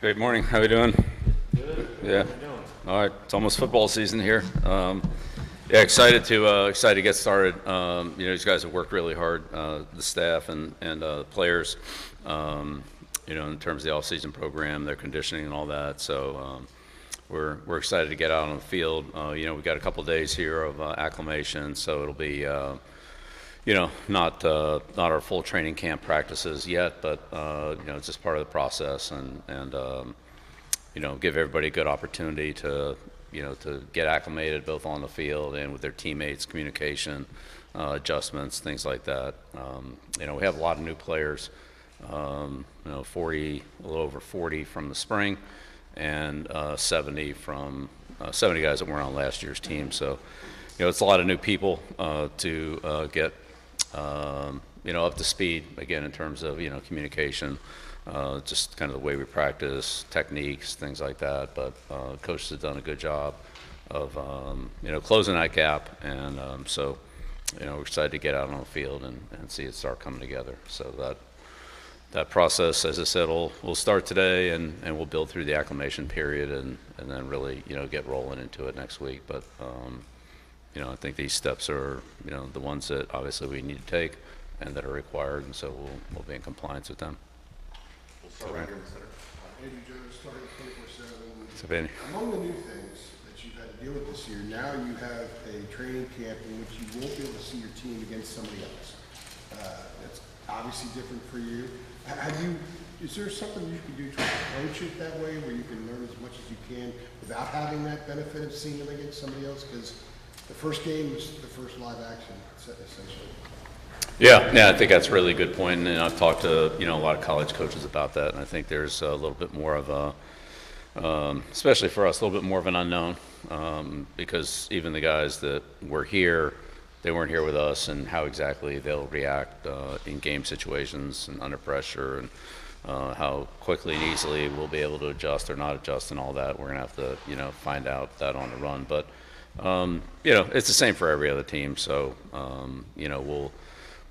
Great morning. How are you doing? Good. Yeah. How you doing? All right. It's almost football season here. Yeah, excited to get started. These guys have worked really hard, the staff and the players. In terms of the off-season program, their conditioning and all that. So we're excited to get out on the field. We've got a couple of days here of acclimation, so it'll be. Not our full training camp practices yet, but it's just part of the process, and give everybody a good opportunity to get acclimated both on the field and with their teammates, communication, adjustments, things like that. We have a lot of new players, 40, a little over 40 from the spring, and 70 from 70 guys that weren't on last year's team. So, it's a lot of new people to get. Up to speed again in terms of communication, just kind of the way we practice, techniques, things like that. But coaches have done a good job of closing that gap, and so we're excited to get out on the field and see it start coming together. So that process, as I said, will start today, and we'll build through the acclimation period, and then really get rolling into it next week. But I think these steps are, the ones that obviously we need to take and that are required, and so we'll be in compliance with them. We'll start right here in the center. Andy Jones, starting 24/7. So, Benny. Among the new things that you've had to deal with this year, now you have a training camp in which you won't be able to see your team against somebody else. That's obviously different for you. Is there something you can do to approach it that way, where you can learn as much as you can without having that benefit of seeing them against somebody else? Because the first game was the first live action, essentially. Yeah, I think that's a really good point, and I've talked to a lot of college coaches about that, and I think there's a little bit more of a, especially for us, a little bit more of an unknown, because even the guys that were here, they weren't here with us, and how exactly they'll react in game situations and under pressure, and how quickly and easily we'll be able to adjust or not adjust and all that. We're going to have to find out that on the run, but it's the same for every other team. So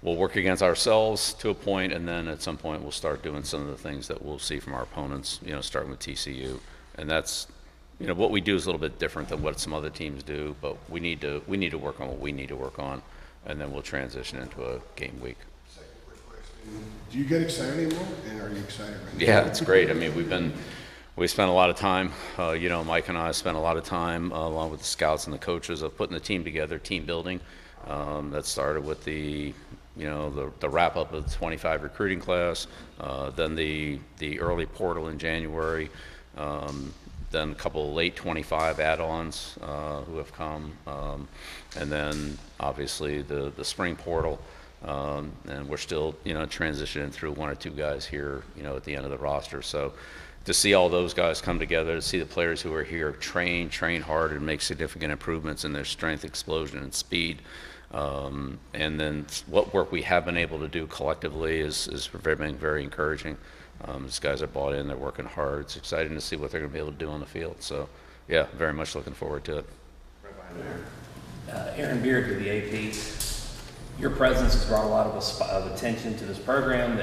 we'll work against ourselves to a point, and then at some point we'll start doing some of the things that we'll see from our opponents. Starting with TCU, and that's what we do is a little bit different than what some other teams do. But we need to work on what we need to work on, and then we'll transition into a game week. Second quick question: do you get excited anymore? And are you excited right now? Yeah, it's great. I mean, we spent a lot of time, Mike and I spent a lot of time along with the scouts and the coaches of putting the team together, team building. That started with the wrap up of the 25 recruiting class, then the early portal in January, then a couple of late 25 add-ons who have come, and then obviously the spring portal. And we're still, transitioning through one or two guys here, at the end of the roster. So to see all those guys come together, to see the players who are here train hard and make significant improvements in their strength, explosion, and speed. And then what work we have been able to do collectively is been very encouraging. These guys are bought in, they're working hard. It's exciting to see what they're going to be able to do on the field. So, yeah, very much looking forward to it. Right behind there. Aaron Beard with the AP. Your presence has brought a lot of attention to this program.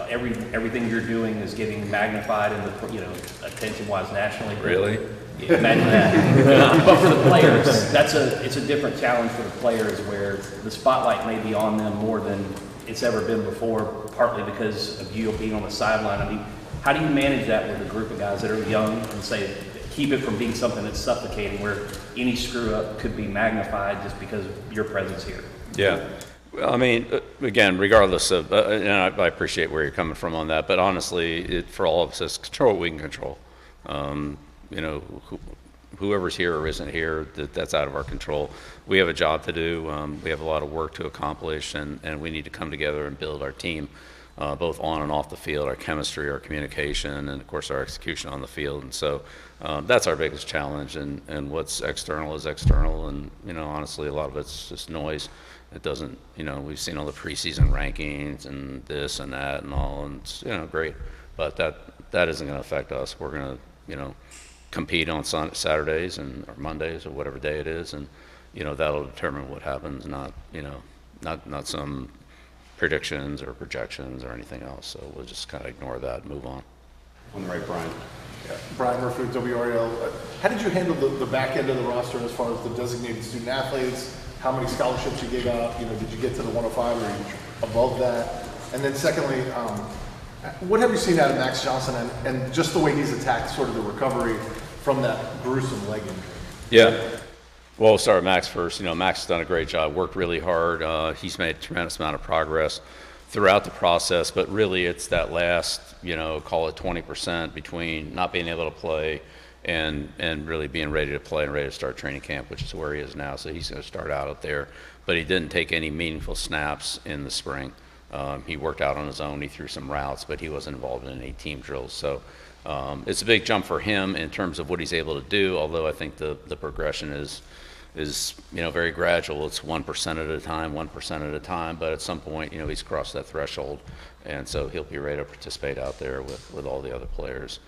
Everything you're doing is getting magnified in the attention-wise nationally. Really? Yeah, imagine that. But for the players, it's a different challenge for the players, where the spotlight may be on them more than it's ever been before, partly because of you being on the sideline. I mean, how do you manage that with a group of guys that are young and say, keep it from being something that's suffocating, where any screw up could be magnified just because of your presence here? Yeah. Well, I mean, again, regardless of, and I appreciate where you're coming from on that, but honestly, for all of us, it's control what we can control. Whoever's here or isn't here, that's out of our control. We have a job to do. We have a lot of work to accomplish, and we need to come together and build our team, both on and off the field, our chemistry, our communication, and of course our execution on the field. And so that's our biggest challenge, and what's external is external, and honestly, a lot of it's just noise. It doesn't, we've seen all the preseason rankings and this and that and all, and it's, great, but that isn't going to affect us. We're going to, compete on Saturdays or Mondays or whatever day it is, and that'll determine what happens, not some predictions or projections or anything else. So we'll just kind of ignore that and move on. On the right, Brian. Yeah. Brian Murphy with WRL. How did you handle the back end of the roster as far as the designated student athletes? How many scholarships you gave out? You know, did you get to the 105 or are you above that? And then secondly, what have you seen out of Max Johnson and just the way he's attacked sort of the recovery from that gruesome leg injury? Yeah. Well, we'll start with Max first. You know, Max has done a great job, worked really hard. He's made a tremendous amount of progress throughout the process, but really it's that last, you know, call it 20% between not being able to play and really being ready to play and ready to start training camp, which is where he is now. So he's going to start out up there. But he didn't take any meaningful snaps in the spring. He worked out on his own. He threw some routes, but he wasn't involved in any team drills. So it's a big jump for him in terms of what he's able to do, although I think the progression is you know, very gradual. It's 1% at a time, 1% at a time, but at some point, you know, he's crossed that threshold, and so he'll be ready to participate out there with all the other players.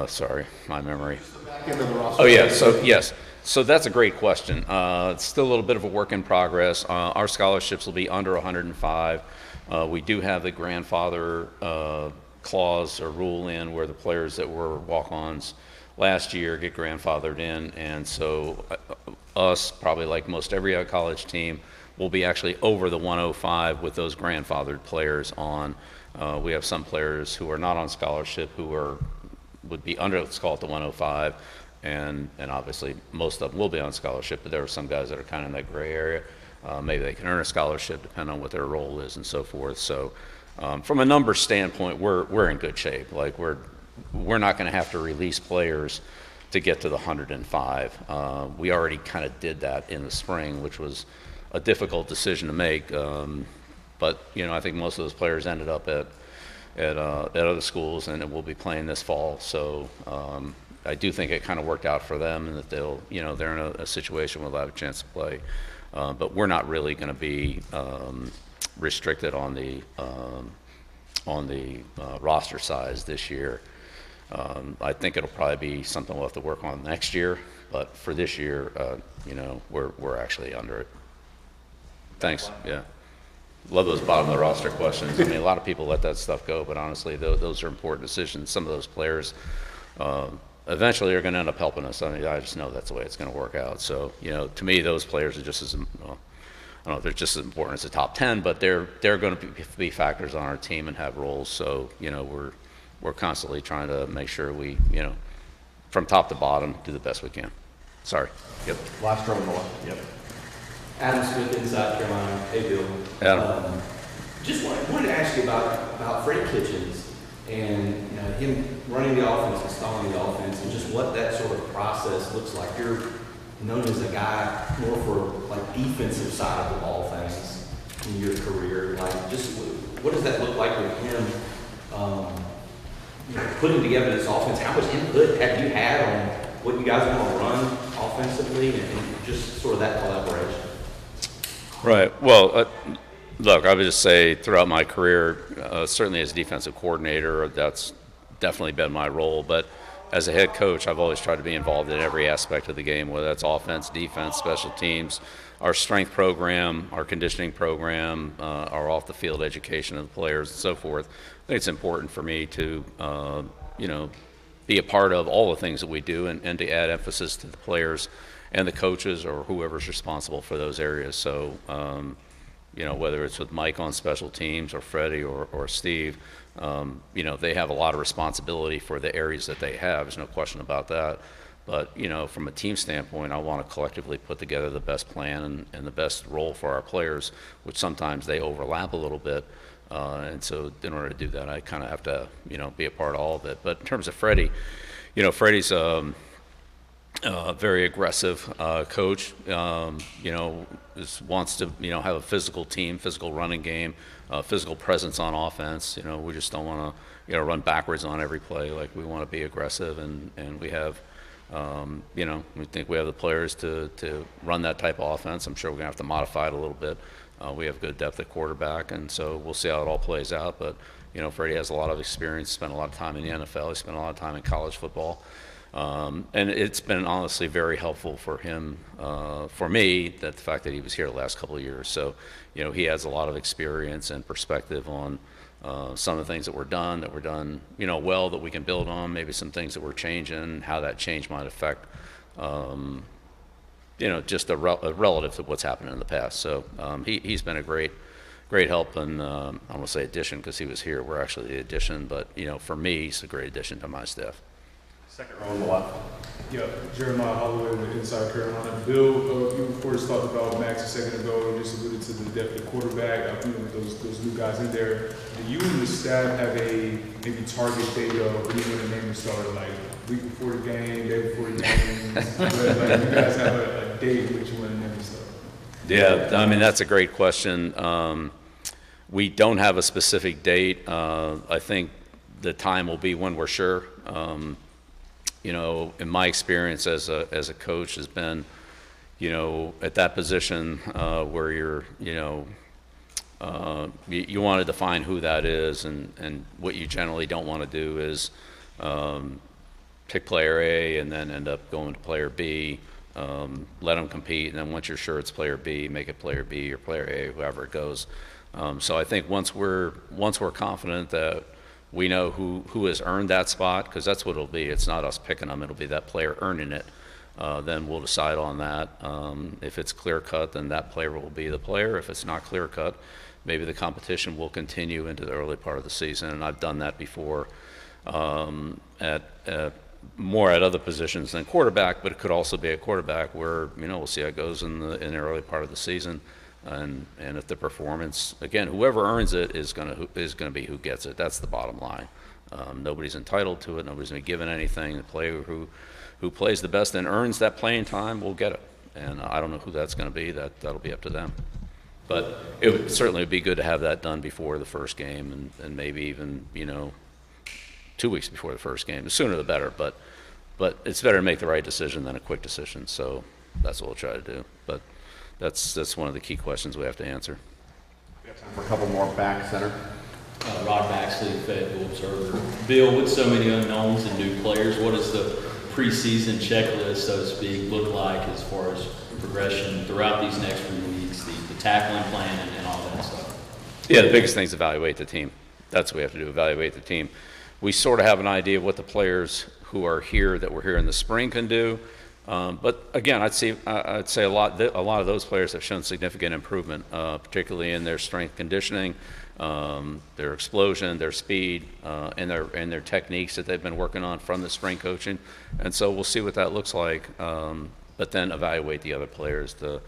Sorry, my memory. Back end of the roster. Oh yeah, so yes. So that's a great question. It's still a little bit of a work in progress. Our scholarships will be under 105. We do have the grandfather clause or rule in where the players that were walk-ons last year get grandfathered in, and so us, probably like most every other college team, will be actually over the 105 with those grandfathered players on. We have some players who are not on scholarship who would be under, let's call it the 105, and obviously most of them will be on scholarship, but there are some guys that are kind of in that gray area. Maybe they can earn a scholarship depending on what their role is and so forth. So from a numbers standpoint, we're in good shape. Like we're not going to have to release players to get to the 105. We already kind of did that in the spring, which was a difficult decision to make. But you know, I think most of those players ended up at other schools, and we'll be playing this fall. So I do think it kind of worked out for them, and that they'll, you know, they're in a situation where they'll have a chance to play. But we're not really going to be restricted on the roster size this year. I think it'll probably be something we'll have to work on next year, but for this year, you know, we're actually under it. Thanks. Yeah. Love those bottom of the roster questions. I mean, a lot of people let that stuff go, but honestly, those are important decisions. Some of those players eventually are going to end up helping us. I mean, I just know that's the way it's going to work out. So, you know, to me, those players are just as, well, I don't know if they're just as important as the top 10, but they're going to be factors on our team and have roles. So, you know, we're constantly trying to make sure we, you know, from top to bottom, do the best we can. Sorry. Yep. Last row north. Yep. Adam Smith in South Carolina. Hey, Bill. Adam. Just wanted to ask you about Freddie Kitchens and, you know, him running the offense, installing the offense, and just what that sort of process looks like. You're known as a guy more for like defensive side of the ball things in your career. Like, just what does that look like with him? You know, putting together this offense. How much input have you had on what you guys want to run offensively, and just sort of that collaboration? Right. Well, look, I would just say throughout my career, certainly as defensive coordinator, that's definitely been my role. But as a head coach, I've always tried to be involved in every aspect of the game, whether that's offense, defense, special teams, our strength program, our conditioning program, our off-the-field education of the players, and so forth. I think it's important for me to, you know, be a part of all the things that we do, and to add emphasis to the players and the coaches or whoever's responsible for those areas. So, you know, whether it's with Mike on special teams or Freddie or Steve, you know, they have a lot of responsibility for the areas that they have. There's no question about that. But, you know, from a team standpoint, I want to collectively put together the best plan and the best role for our players, which sometimes they overlap a little bit. And so in order to do that, I kind of have to, you know, be a part of all of it. But in terms of Freddie, you know, Freddie's very aggressive coach. You know, wants to, you know, have a physical team, physical running game, physical presence on offense. You know, we just don't want to, you know, run backwards on every play. Like, we want to be aggressive, and we have, you know, we think we have the players to run that type of offense. I'm sure we're gonna have to modify it a little bit. We have good depth at quarterback, and so we'll see how it all plays out. But, you know, Freddie has a lot of experience, spent a lot of time in the NFL. He spent a lot of time in college football. And it's been honestly very helpful for him, for me, that the fact that he was here the last couple of years. So, you know, he has a lot of experience and perspective on some of the things that were done, you know, well, that we can build on, maybe some things that we're changing, how that change might affect, you know, just a relative to what's happened in the past. So he's been a great help, and I don't want to say addition because he was here. We're actually the addition, but, you know, for me, he's a great addition to my staff. Second row on the left. Yeah, Jeremiah Holloway with Inside Carolina. Bill, you first talked about Max a second ago, and just alluded to the depth of quarterback, you know, with those new guys in there. Do you and the staff have a maybe target date of when you want to name the starter, like week before the game, day before the game? Like you guys have a date which you want to name the starter? Yeah, I mean, that's a great question. We don't have a specific date. I think the time will be when we're sure. You know, in my experience as a coach has been, you know, at that position where you're, you know, you want to define who that is, and what you generally don't want to do is pick player A and then end up going to player B, let them compete, and then once you're sure it's player B, make it player B or player A, whoever it goes. So I think once we're confident that we know who has earned that spot, because that's what it'll be. It's not us picking them. It'll be that player earning it. Then we'll decide on that. If it's clear cut, then that player will be the player. If it's not clear cut, maybe the competition will continue into the early part of the season. And I've done that before at more at other positions than quarterback, but it could also be a quarterback where, you know, we'll see how it goes in the early part of the season. And if the performance, again, whoever earns it is going to be who gets it. That's the bottom line. Nobody's entitled to it. Nobody's been given anything. The player who plays the best and earns that playing time will get it. And I don't know who that's going to be. That'll be up to them. But it would certainly be good to have that done before the first game, and maybe even, you know, 2 weeks before the first game. The sooner the better. But it's better to make the right decision than a quick decision. So that's what we'll try to do. But that's one of the key questions we have to answer. We have time for a couple more back center. Rod Baxley, Fayetteville Observer. Bill, with so many unknowns and new players, what does the preseason checklist, so to speak, look like as far as progression throughout these next few weeks, the tackling plan and all that stuff? Yeah, the biggest thing is evaluate the team. That's what we have to do, evaluate the team. We sort of have an idea of what the players who are here that were here in the spring can do. But again, I'd say a lot of those players have shown significant improvement, particularly in their strength conditioning, their explosion, their speed, and their techniques that they've been working on from the spring coaching. And so we'll see what that looks like. But then evaluate the other players, you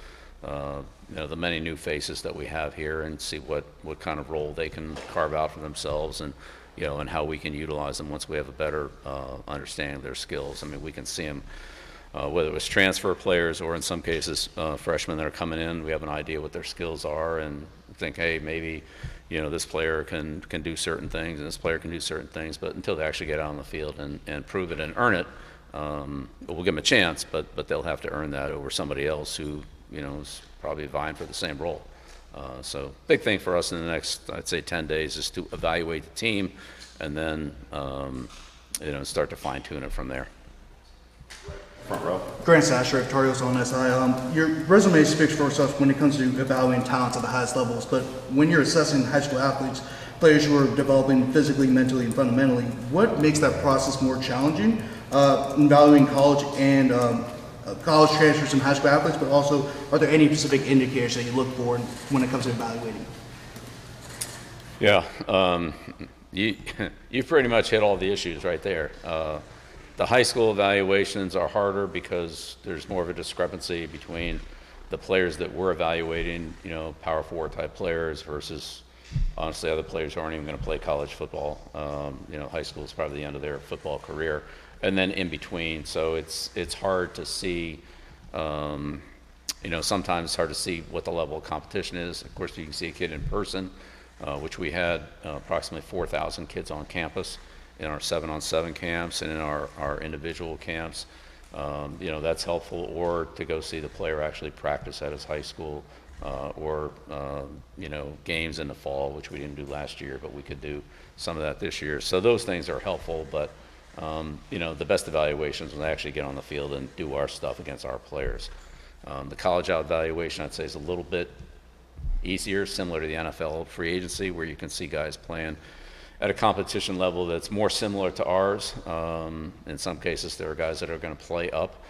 know, the many new faces that we have here, and see what kind of role they can carve out for themselves, and, you know, and how we can utilize them once we have a better understanding of their skills. I mean, we can see them. Whether it was transfer players or in some cases freshmen that are coming in, we have an idea what their skills are and think, hey, maybe, you know, this player can do certain things and this player can do certain things, but until they actually get out on the field and prove it and earn it, we'll give them a chance, but they'll have to earn that over somebody else who, you know, is probably vying for the same role. So big thing for us in the next, I'd say, 10 days is to evaluate the team and then, you know, start to fine tune it from there. Front row. Grant Sasher, Victorious on SI. Your resume speaks for itself when it comes to evaluating talents at the highest levels, but when you're assessing high school athletes, players who are developing physically, mentally, and fundamentally, what makes that process more challenging in valuing college and college transfers and high school athletes, but also are there any specific indicators that you look for when it comes to evaluating? Yeah, you pretty much hit all the issues right there. The high school evaluations are harder because there's more of a discrepancy between the players that we're evaluating, you know, Power 4 type players versus, honestly, other players who aren't even going to play college football. You know, high school is probably the end of their football career, and then in between. So it's hard to see. You know, sometimes it's hard to see what the level of competition is. Of course, you can see a kid in person, which we had approximately 4,000 kids on campus in our 7-on-7 camps and in our individual camps. You know, that's helpful, or to go see the player actually practice at his high school, or you know, games in the fall, which we didn't do last year, but we could do some of that this year. So those things are helpful, but you know, the best evaluations when they actually get on the field and do our stuff against our players. The college out evaluation, I'd say, is a little bit easier, similar to the NFL free agency, where you can see guys playing at a competition level that's more similar to ours. In some cases, there are guys that are going to play up,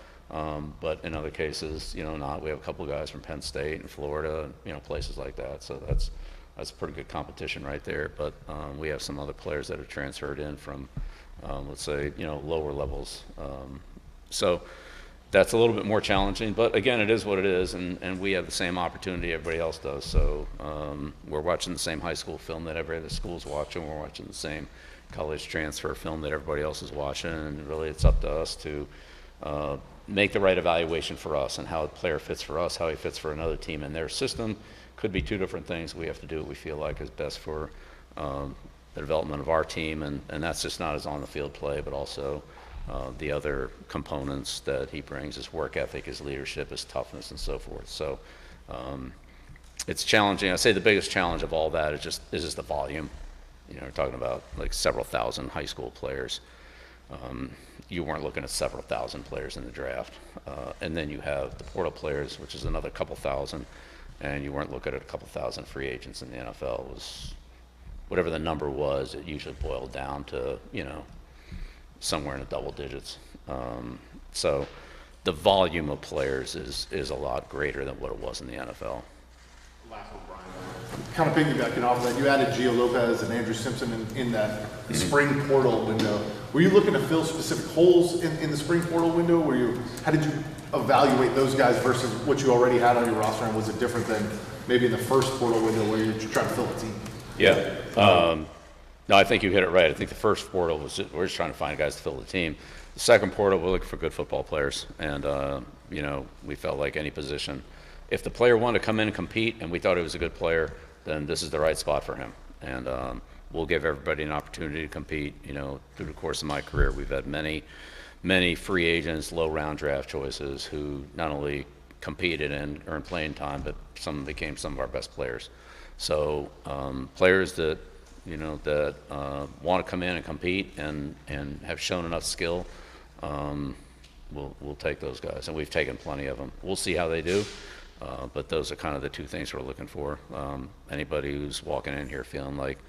but in other cases, not. We have a couple of guys from Penn State and Florida, places like that. So that's a pretty good competition right there. But we have some other players that are transferred in from, let's say, lower levels. So that's a little bit more challenging, but again, it is what it is, and we have the same opportunity everybody else does. So we're watching the same high school film that every other school's watching. We're watching the same college transfer film that everybody else is watching, and really it's up to us to make the right evaluation for us and how a player fits for us, how he fits for another team and their system. Could be two different things. We have to do what we feel like is best for the development of our team, and that's just not his on-the-field play, but also the other components that he brings, his work ethic, his leadership, his toughness, and so forth. So it's challenging. I say the biggest challenge of all that is just the volume. We're talking about like several thousand high school players. You weren't looking at several thousand players in the draft. And then you have the portal players, which is another couple thousand, and you weren't looking at a couple thousand free agents in the NFL. It was whatever the number was, it usually boiled down to, somewhere in the double digits. So the volume of players is a lot greater than what it was in the NFL. Last one, Brian. Kind of piggybacking off of that, you added Gio Lopez and Andrew Simpson in that spring portal window. Were you looking to fill specific holes in the spring portal window? How did you evaluate those guys versus what you already had on your roster, and was it different than maybe in the first portal window where you're trying to fill a team? Yeah. No, I think you hit it right. I think the first portal we're just trying to find guys to fill the team. The second portal, we're looking for good football players, and we felt like any position, if the player wanted to come in and compete, and we thought he was a good player, then this is the right spot for him. And we'll give everybody an opportunity to compete. Through the course of my career, we've had many free agents, low round draft choices who not only competed and earned playing time, but some became some of our best players. So players that want to come in and compete and have shown enough skill, we'll take those guys, and we've taken plenty of them. We'll see how they do, but those are kind of the two things we're looking for. Anybody who's walking in here feeling like,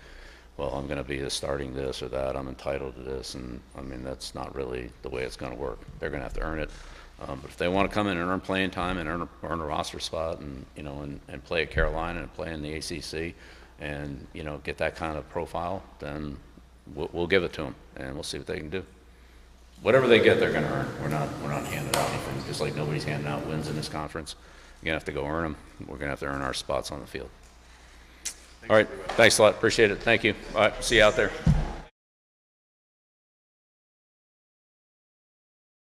well, I'm going to be starting this or that, I'm entitled to this, and I mean, that's not really the way it's going to work. They're going to have to earn it. But if they want to come in and earn playing time and earn a roster spot and play at Carolina and play in the ACC, and get that kind of profile, then we'll give it to them, and we'll see what they can do. Whatever they get, they're going to earn. We're not handing out anything, just like nobody's handing out wins in this conference. You're going to have to go earn them. We're going to have to earn our spots on the field. All right, thanks a lot. Appreciate it. Thank you. All right, see you out there.